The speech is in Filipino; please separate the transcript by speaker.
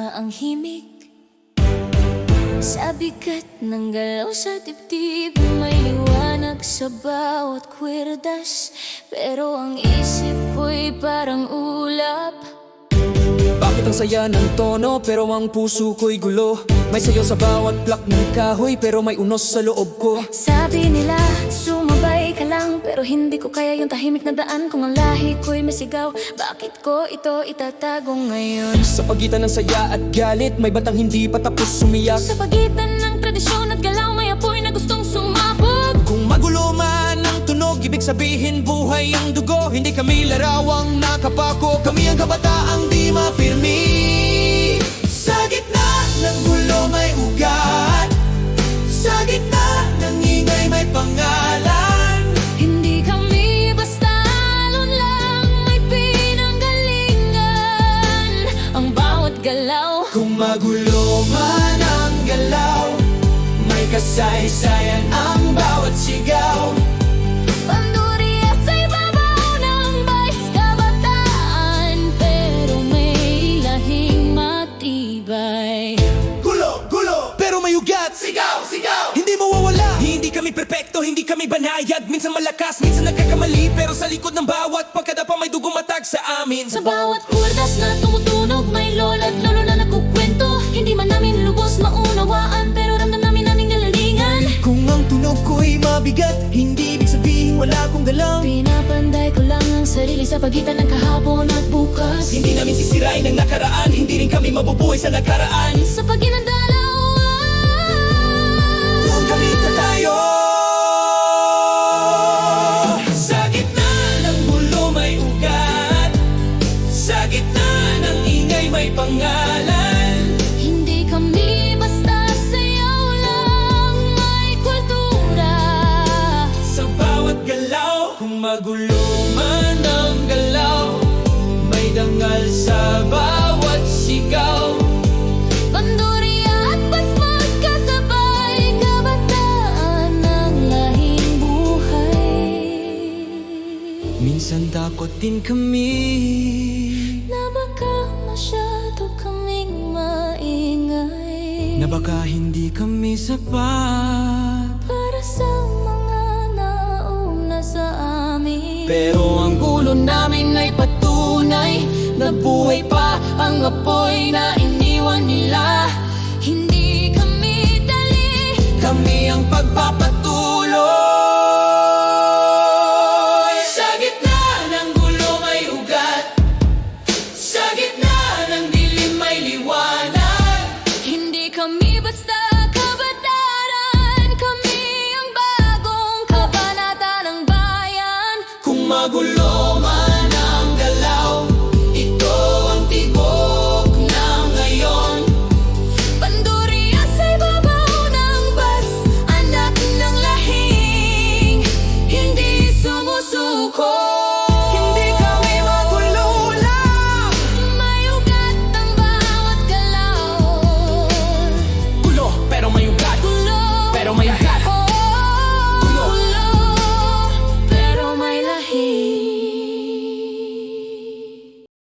Speaker 1: masama ang himig. Sa bigat ng galaw sa dibdib, may liwanag sa bawat kwerdas, pero ang isip ko'y parang ulap.
Speaker 2: Bakit ang saya ng tono pero ang puso ko'y gulo? May sayo sa bawat plak ng kahoy pero may unos sa loob ko.
Speaker 1: Sabi nila, sumabay ka lang, pero hindi ko kaya yung tahimik na daan. Kung ang lahi ko'y masigaw, bakit ko ito itatago ngayon?
Speaker 2: Sa pagitan ng saya at galit, may batang hindi pa tapos sumiyak.
Speaker 1: Sa pagitan ng tradisyon at galaw, may apoy na gustong sumabog.
Speaker 2: Kung magulo man ang tunog, ibig sabihin buhay ang dugo. Hindi kami larawang nakapako, kami ang kabataang di mapirmi. Sa gitna ng gulo may ugat, sa gitna ng ingay may pangalan.
Speaker 1: Hindi kami basta alon lang, may pinanggalingan ang bawat galaw.
Speaker 2: Kung magulo man ang galaw, may kasaysayan ang bawat sigaw.
Speaker 1: Panduri at sa ibabaw ng bais kabataan, pero may lahing matibay.
Speaker 2: Gulo, gulo, pero may ugat. Sigaw, sigaw, hindi mawawala. Hindi kami perpekto, hindi kami banayad. Minsan malakas, minsan nagkakamali, pero sa likod ng bawat pagkadapa may dugumatag sa amin.
Speaker 1: Sa bawat kurdas na tumutunog, may lola at lolo na nagkukwento. Hindi man namin lubos maunawaan, pero ramdam namin aming galalingan.
Speaker 2: Kung ang tunog ko'y mabigat, hindi ibig sabihin wala akong galaw.
Speaker 1: Pinapanday ko lang ang sarili sa pagitan ng kahapon at bukas.
Speaker 2: Hindi namin sisirain ang nakaraan, hindi rin kami mabubuhay sa nakaraan.
Speaker 1: Sa paginandalaw,
Speaker 2: Huwag kami tayo. Sa gitna ng gulo may ugat, sa gitna ng ingay may pangalan.
Speaker 1: hindi kami basta sayaw lang, may kultura.
Speaker 2: Sa bawat galaw, kung magulo man ang galaw, may dangal sa bawat sigaw.
Speaker 1: Bandurya at pasmag kasabay, kabataan ng lahing buhay.
Speaker 2: Minsan takot din kami,
Speaker 1: Na baka masyado kaming maingay,
Speaker 2: na baka hindi kami sapat.
Speaker 1: para sa mga nauna sa amin.
Speaker 2: Pero ang gulo namin ay patunay na buhay pa ang apoy na iniwan nila.
Speaker 1: Hindi kami dali,
Speaker 2: Kami ang pagpapat